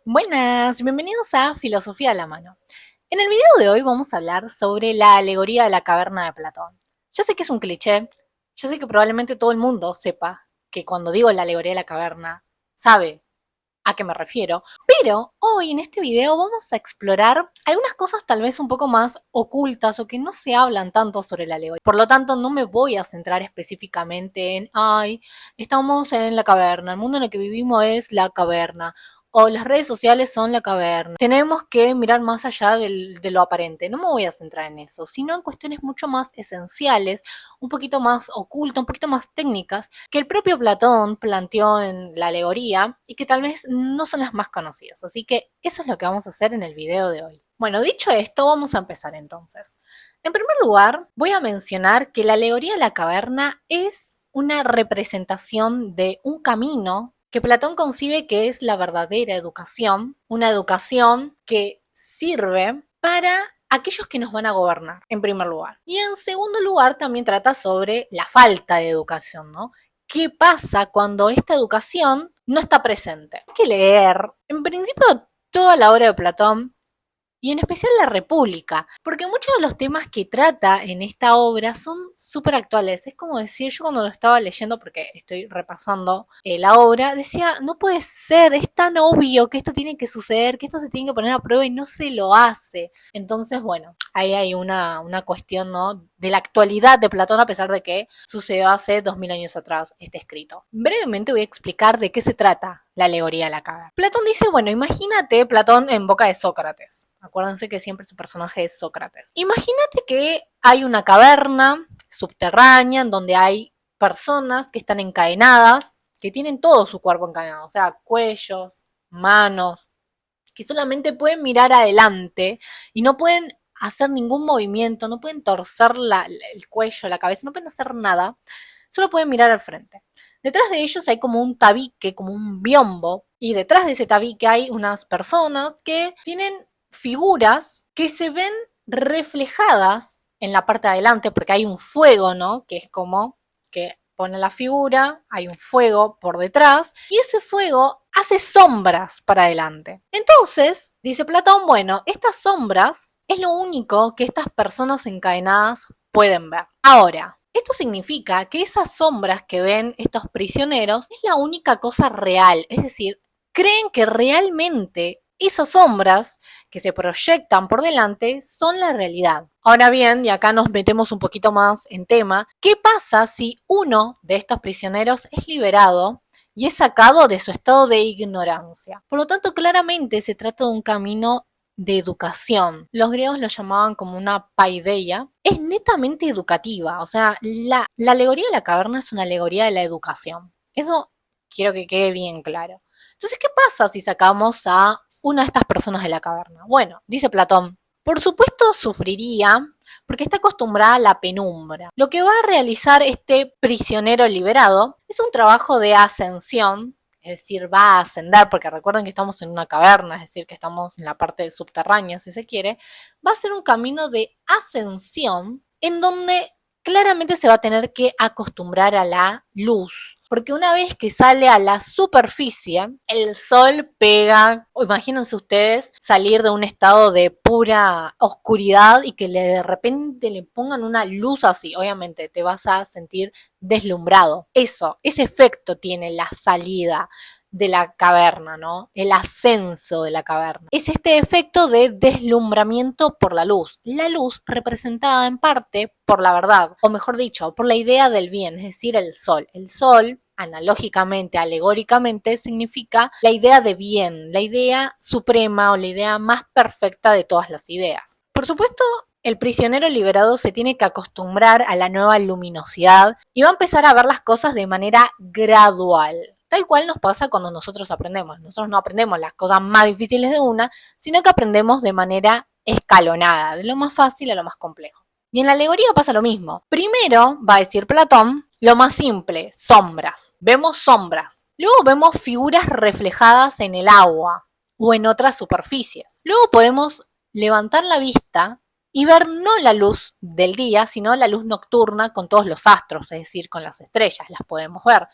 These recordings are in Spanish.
Buenas, bienvenidos a Filosofía a la mano. En el video de hoy vamos a hablar sobre la alegoría de la caverna de Platón. Ya sé que es un cliché, yo sé que probablemente todo el mundo sepa que cuando digo la alegoría de la caverna, sabe a qué me refiero, pero hoy en este video vamos a explorar algunas cosas tal vez un poco más ocultas o que no se hablan tanto sobre la alegoría. Por lo tanto, no me voy a centrar específicamente en, estamos en la caverna, el mundo en el que vivimos es la caverna, o las redes sociales son la caverna. Tenemos que mirar más allá de lo aparente. No me voy a centrar en eso, sino en cuestiones mucho más esenciales, un poquito más ocultas, un poquito más técnicas, que el propio Platón planteó en la alegoría y que tal vez no son las más conocidas. Así que eso es lo que vamos a hacer en el video de hoy. Bueno, dicho esto, vamos a empezar entonces. En primer lugar, voy a mencionar que la alegoría de la caverna es una representación de un camino que Platón concibe que es la verdadera educación, una educación que sirve para aquellos que nos van a gobernar, en primer lugar. Y en segundo lugar, también trata sobre la falta de educación, ¿no? ¿Qué pasa cuando esta educación no está presente? Hay que leer, en principio, toda la obra de Platón, y en especial la República, porque muchos de los temas que trata en esta obra son súper actuales. Es como decir, yo cuando lo estaba leyendo, porque estoy repasando la obra, decía, no puede ser, es tan obvio que esto tiene que suceder, que esto se tiene que poner a prueba y no se lo hace. Entonces, bueno, ahí hay una cuestión, ¿no?, de la actualidad de Platón, a pesar de que sucedió hace 2000 años atrás este escrito. Brevemente voy a explicar de qué se trata la alegoría de la caverna. Platón dice, bueno, imagínate Platón en boca de Sócrates. Acuérdense que siempre su personaje es Sócrates. Imagínate que hay una caverna subterránea en donde hay personas que están encadenadas, que tienen todo su cuerpo encadenado, o sea, cuellos, manos, que solamente pueden mirar adelante y no pueden hacer ningún movimiento, no pueden torcer el cuello, la cabeza, no pueden hacer nada, solo pueden mirar al frente. Detrás de ellos hay como un tabique, como un biombo, y detrás de ese tabique hay unas personas que tienen figuras que se ven reflejadas en la parte de adelante, porque hay un fuego, ¿no? Que es como que pone la figura, hay un fuego por detrás, y ese fuego hace sombras para adelante. Entonces, dice Platón, bueno, estas sombras es lo único que estas personas encadenadas pueden ver. Ahora, esto significa que esas sombras que ven estos prisioneros es la única cosa real, es decir, creen que realmente esas sombras que se proyectan por delante son la realidad. Ahora bien, y acá nos metemos un poquito más en tema, ¿qué pasa si uno de estos prisioneros es liberado y es sacado de su estado de ignorancia? Por lo tanto, claramente se trata de un camino de educación. Los griegos lo llamaban como una paideia. Es netamente educativa, o sea, la alegoría de la caverna es una alegoría de la educación. Eso quiero que quede bien claro. Entonces, ¿qué pasa si sacamos a una de estas personas de la caverna? Bueno, dice Platón, por supuesto sufriría porque está acostumbrada a la penumbra. Lo que va a realizar este prisionero liberado es un trabajo de ascensión, es decir, va a ascender, porque recuerden que estamos en una caverna, es decir, que estamos en la parte subterránea, si se quiere, va a ser un camino de ascensión en donde claramente se va a tener que acostumbrar a la luz, porque una vez que sale a la superficie, el sol pega, o imagínense ustedes salir de un estado de pura oscuridad y que de repente le pongan una luz así, obviamente te vas a sentir deslumbrado. Ese efecto tiene la salida de la caverna, ¿no? El ascenso de la caverna. Es este efecto de deslumbramiento por la luz representada en parte por la verdad, o mejor dicho, por la idea del bien, es decir, el sol. El sol, analógicamente, alegóricamente, significa la idea de bien, la idea suprema o la idea más perfecta de todas las ideas. Por supuesto, el prisionero liberado se tiene que acostumbrar a la nueva luminosidad y va a empezar a ver las cosas de manera gradual. Tal cual nos pasa cuando nosotros aprendemos. Nosotros no aprendemos las cosas más difíciles de una, sino que aprendemos de manera escalonada, de lo más fácil a lo más complejo. Y en la alegoría pasa lo mismo. Primero, va a decir Platón, lo más simple, sombras. Vemos sombras. Luego vemos figuras reflejadas en el agua o en otras superficies. Luego podemos levantar la vista y ver no la luz del día, sino la luz nocturna con todos los astros, es decir, con las estrellas, las podemos ver.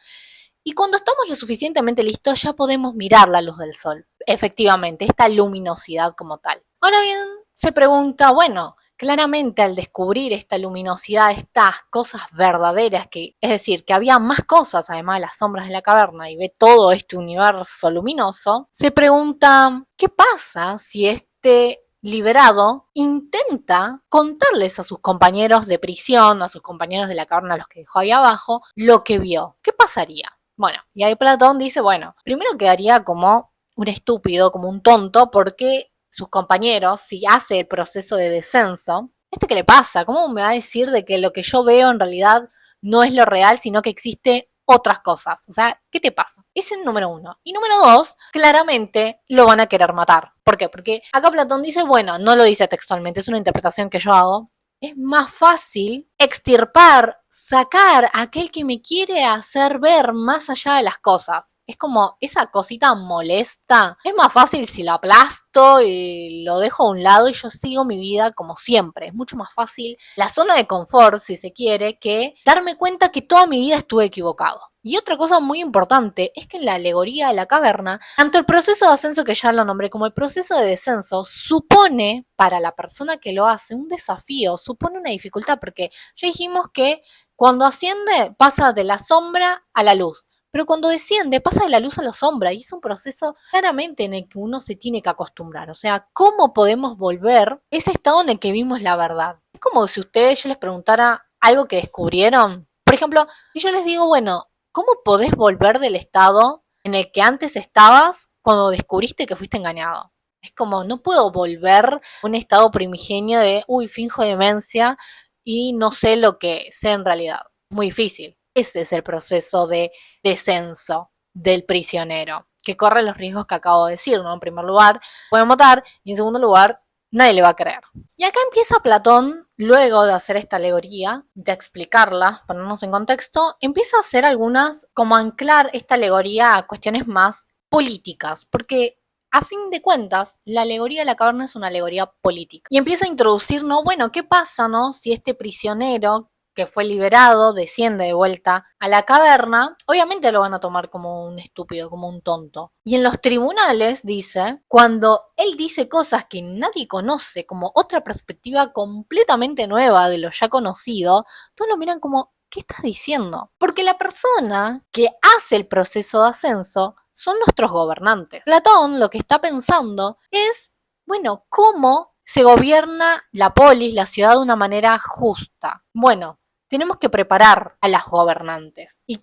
Y cuando estamos lo suficientemente listos, ya podemos mirar la luz del sol. Efectivamente, esta luminosidad como tal. Ahora bien, se pregunta, bueno, claramente al descubrir esta luminosidad, estas cosas verdaderas, es decir, que había más cosas además de las sombras de la caverna y ve todo este universo luminoso, se pregunta, ¿qué pasa si este liberado intenta contarles a sus compañeros de prisión, a sus compañeros de la caverna, a los que dejó ahí abajo, lo que vio? ¿Qué pasaría? Bueno, y ahí Platón dice, bueno, primero quedaría como un estúpido, como un tonto, porque sus compañeros, si hace el proceso de descenso, ¿qué le pasa? ¿Cómo me va a decir de que lo que yo veo en realidad no es lo real, sino que existe otras cosas? O sea, ¿qué te pasa? Ese es el número uno. Y número dos, claramente lo van a querer matar. ¿Por qué? Porque acá Platón dice, bueno, no lo dice textualmente, es una interpretación que yo hago, es más fácil extirpar, sacar a aquel que me quiere hacer ver más allá de las cosas. Es como esa cosita molesta. Es más fácil si lo aplasto y lo dejo a un lado y yo sigo mi vida como siempre. Es mucho más fácil la zona de confort, si se quiere, que darme cuenta que toda mi vida estuve equivocado. Y otra cosa muy importante es que en la alegoría de la caverna, tanto el proceso de ascenso que ya lo nombré como el proceso de descenso supone para la persona que lo hace un desafío, supone una dificultad, porque ya dijimos que cuando asciende pasa de la sombra a la luz, pero cuando desciende pasa de la luz a la sombra y es un proceso claramente en el que uno se tiene que acostumbrar. O sea, ¿cómo podemos volver ese estado en el que vimos la verdad? Es como si yo les preguntara algo que descubrieron. Por ejemplo, si yo les digo, bueno, ¿cómo podés volver del estado en el que antes estabas cuando descubriste que fuiste engañado? Es como, no puedo volver a un estado primigenio de, uy, finjo demencia y no sé lo que sé en realidad. Muy difícil. Ese es el proceso de descenso del prisionero, que corre los riesgos que acabo de decir, ¿no? En primer lugar, pueden matar y en segundo lugar, nadie le va a creer. Y acá empieza Platón, luego de hacer esta alegoría, de explicarla, ponernos en contexto, empieza a hacer algunas, como anclar esta alegoría a cuestiones más políticas, porque a fin de cuentas, la alegoría de la caverna es una alegoría política. Y empieza a introducir, ¿no? Bueno, ¿qué pasa, no? Si este prisionero que fue liberado desciende de vuelta a la caverna, obviamente lo van a tomar como un estúpido, como un tonto. Y en los tribunales, dice, cuando él dice cosas que nadie conoce, como otra perspectiva completamente nueva de lo ya conocido, todos lo miran como, ¿qué estás diciendo? Porque la persona que hace el proceso de ascenso son nuestros gobernantes. Platón lo que está pensando es, bueno, ¿cómo se gobierna la polis, la ciudad, de una manera justa? Bueno, tenemos que preparar a las gobernantes. ¿Y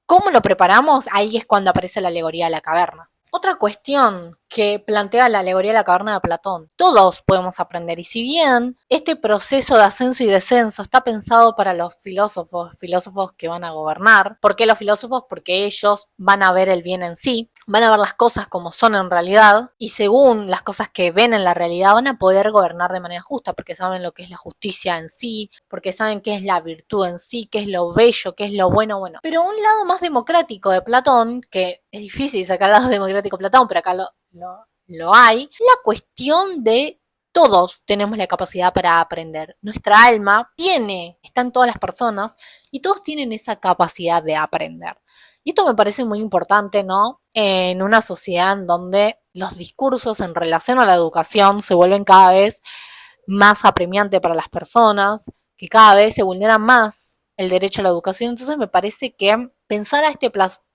cómo lo preparamos? Ahí es cuando aparece la alegoría de la caverna. Otra cuestión que plantea la alegoría de la caverna de Platón. Todos podemos aprender y si bien este proceso de ascenso y descenso está pensado para los filósofos que van a gobernar, ¿por qué los filósofos? Porque ellos van a ver el bien en sí, van a ver las cosas como son en realidad y según las cosas que ven en la realidad van a poder gobernar de manera justa porque saben lo que es la justicia en sí, porque saben qué es la virtud en sí, qué es lo bello, qué es lo bueno. Pero un lado más democrático de Platón, que es difícil sacar el lado democrático de Platón, pero acá lo hay, la cuestión de todos tenemos la capacidad para aprender. Nuestra alma está en todas las personas y todos tienen esa capacidad de aprender. Y esto me parece muy importante, ¿no? En una sociedad en donde los discursos en relación a la educación se vuelven cada vez más apremiantes para las personas, que cada vez se vulnera más el derecho a la educación. Entonces me parece que pensar a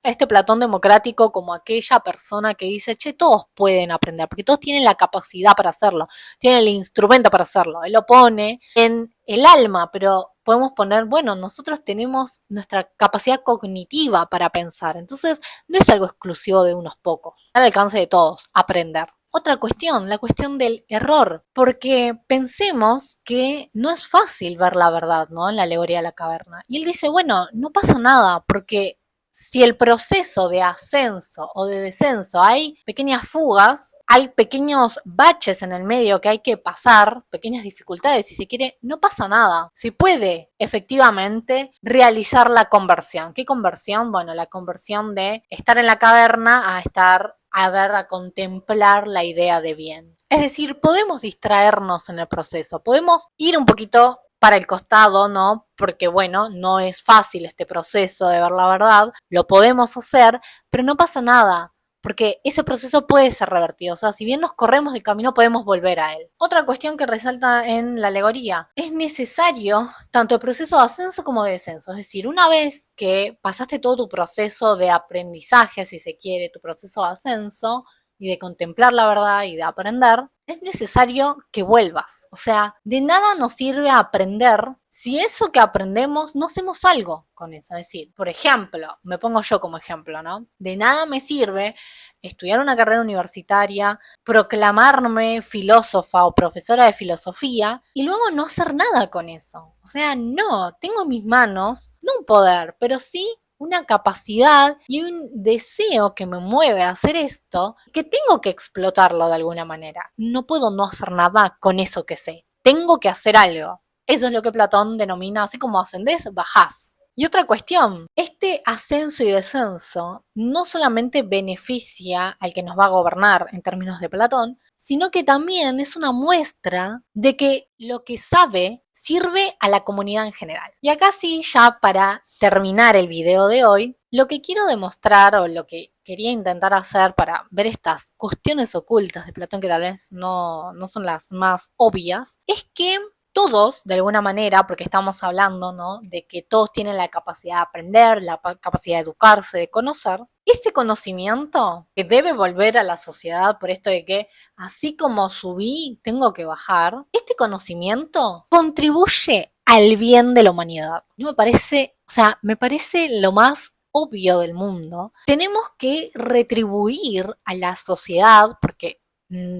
este Platón democrático como aquella persona que dice, che, todos pueden aprender, porque todos tienen la capacidad para hacerlo, tienen el instrumento para hacerlo. Él lo pone en el alma, pero podemos poner, bueno, nosotros tenemos nuestra capacidad cognitiva para pensar, entonces no es algo exclusivo de unos pocos, está al alcance de todos, aprender. Otra cuestión, la cuestión del error, porque pensemos que no es fácil ver la verdad, ¿no? En la alegoría de la caverna. Y él dice, bueno, no pasa nada, porque si el proceso de ascenso o de descenso hay pequeñas fugas, hay pequeños baches en el medio que hay que pasar, pequeñas dificultades, si se quiere, no pasa nada. Se puede efectivamente realizar la conversión. ¿Qué conversión? Bueno, la conversión de estar en la caverna a contemplar la idea de bien. Es decir, podemos distraernos en el proceso, podemos ir un poquito para el costado, ¿no? Porque bueno, no es fácil este proceso de ver la verdad, lo podemos hacer, pero no pasa nada, porque ese proceso puede ser revertido, o sea, si bien nos corremos del camino, podemos volver a él. Otra cuestión que resalta en la alegoría, es necesario tanto el proceso de ascenso como de descenso, es decir, una vez que pasaste todo tu proceso de aprendizaje, si se quiere, tu proceso de ascenso, y de contemplar la verdad y de aprender, es necesario que vuelvas. O sea, de nada nos sirve aprender si eso que aprendemos no hacemos algo con eso. Es decir, por ejemplo, me pongo yo como ejemplo, ¿no? De nada me sirve estudiar una carrera universitaria, proclamarme filósofa o profesora de filosofía y luego no hacer nada con eso. O sea, no, tengo en mis manos, no un poder, pero sí una capacidad y un deseo que me mueve a hacer esto, que tengo que explotarlo de alguna manera. No puedo no hacer nada con eso que sé. Tengo que hacer algo. Eso es lo que Platón denomina, así como ascendés, bajás. Y otra cuestión, este ascenso y descenso no solamente beneficia al que nos va a gobernar en términos de Platón, sino que también es una muestra de que lo que sabe sirve a la comunidad en general. Y acá sí, ya para terminar el video de hoy, lo que quiero demostrar o lo que quería intentar hacer para ver estas cuestiones ocultas de Platón que tal vez no son las más obvias, es que todos, de alguna manera, porque estamos hablando, ¿no? De que todos tienen la capacidad de aprender, la capacidad de educarse, de conocer, ese conocimiento que debe volver a la sociedad por esto de que así como subí, tengo que bajar, este conocimiento contribuye al bien de la humanidad. Y me parece, o sea, me parece lo más obvio del mundo. Tenemos que retribuir a la sociedad, porque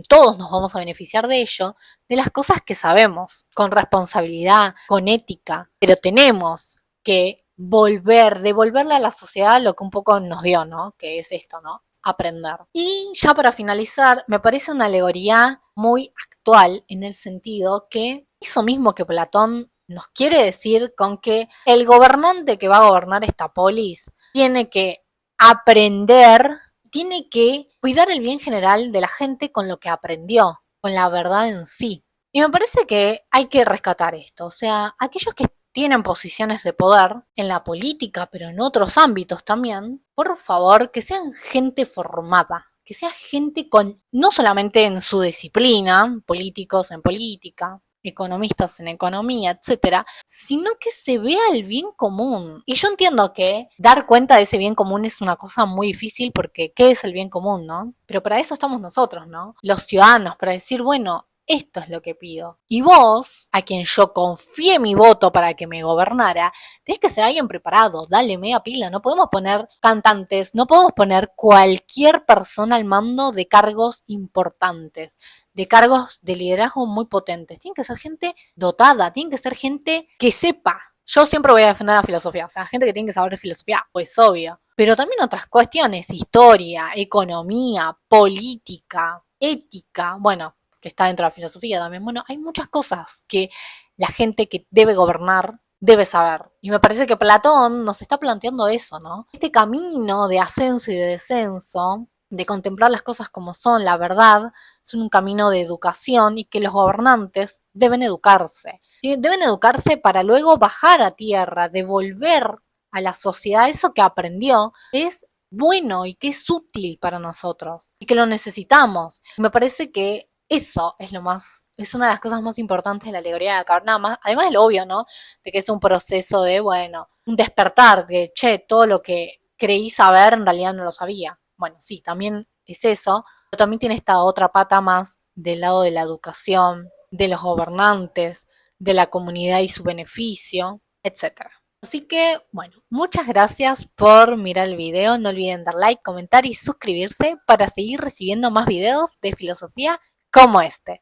todos nos vamos a beneficiar de ello, de las cosas que sabemos, con responsabilidad, con ética, pero tenemos que devolverle a la sociedad lo que un poco nos dio, ¿no? Que es esto, ¿no? Aprender. Y ya para finalizar, me parece una alegoría muy actual en el sentido que eso mismo que Platón nos quiere decir con que el gobernante que va a gobernar esta polis tiene que aprender, tiene que cuidar el bien general de la gente con lo que aprendió, con la verdad en sí. Y me parece que hay que rescatar esto, o sea, aquellos que tienen posiciones de poder en la política, pero en otros ámbitos también, por favor, que sean gente formada, que sea gente con, no solamente en su disciplina, políticos en política, economistas en economía, etcétera, sino que se vea el bien común. Y yo entiendo que dar cuenta de ese bien común es una cosa muy difícil porque ¿qué es el bien común, no? Pero para eso estamos nosotros, ¿no? Los ciudadanos, para decir, bueno, esto es lo que pido. Y vos, a quien yo confié mi voto para que me gobernara, tenés que ser alguien preparado, dale media pila. No podemos poner cantantes, no podemos poner cualquier persona al mando de cargos importantes, de cargos de liderazgo muy potentes. Tienen que ser gente dotada, tienen que ser gente que sepa. Yo siempre voy a defender la filosofía, o sea, gente que tiene que saber de filosofía, pues obvio. Pero también otras cuestiones, historia, economía, política, ética, bueno, que está dentro de la filosofía también. Bueno, hay muchas cosas que la gente que debe gobernar debe saber. Y me parece que Platón nos está planteando eso, ¿no? Este camino de ascenso y de descenso, de contemplar las cosas como son, la verdad, es un camino de educación y que los gobernantes deben educarse. Deben educarse para luego bajar a tierra, devolver a la sociedad eso que aprendió, es bueno y que es útil para nosotros y que lo necesitamos. Me parece que eso es lo más, es una de las cosas más importantes de la alegoría de la caverna, más, además de lo obvio, ¿no? De que es un proceso de, bueno, un despertar, de, che, todo lo que creí saber en realidad no lo sabía. Bueno, sí, también es eso, pero también tiene esta otra pata más del lado de la educación, de los gobernantes, de la comunidad y su beneficio, etcétera. Así que, bueno, muchas gracias por mirar el video. No olviden dar like, comentar y suscribirse para seguir recibiendo más videos de filosofía como este.